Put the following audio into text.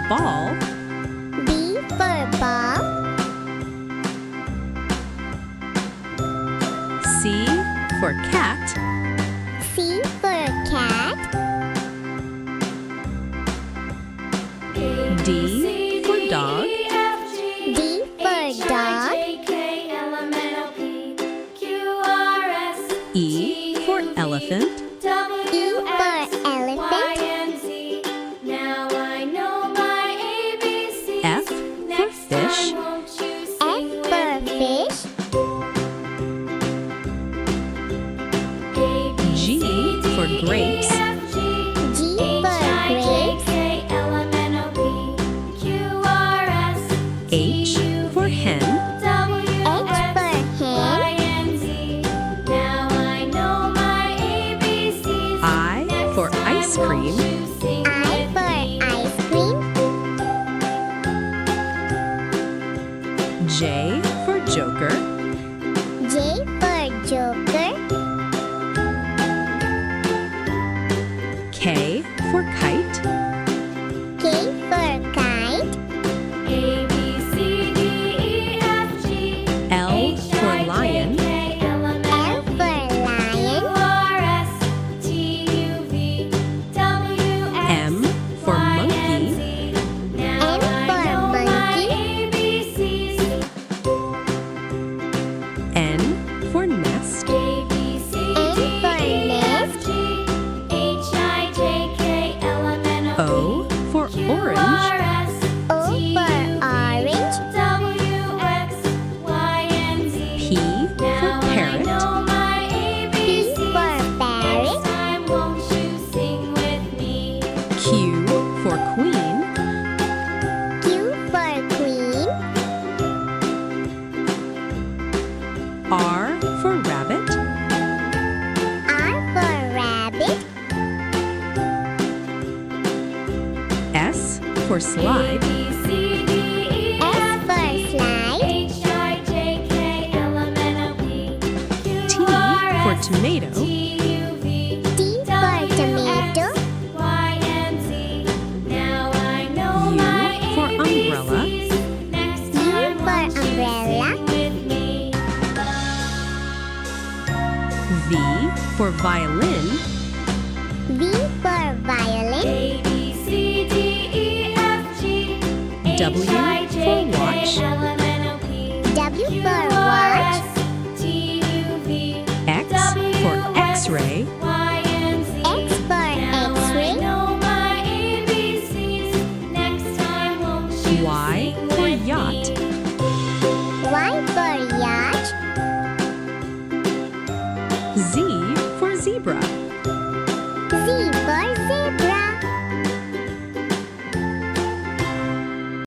ball. B for ball. C for cat. C for cat. D for dog. D for dog. E for elephant. E for elephant. F for fish. F for fish. G for grapes. G for grapes. H for hen. H for hen. I for ice cream. I for ice cream. J for joker. J for joker. K for kite. K for kite. L for lion. L for lion. M for monkey. M for monkey. N for nest. N for nest. O for orange. O for orange. P for parrot. P for parrot. Q for queen. Q for queen. R for rabbit. R for rabbit. S for slide. S for slide. T for tomato. T for tomato. U for umbrella. U for umbrella. V for violin. V for violin. W for watch. W for watch. X for x-ray. X for x-ray. Y for yacht. Y for yacht. Z for zebra.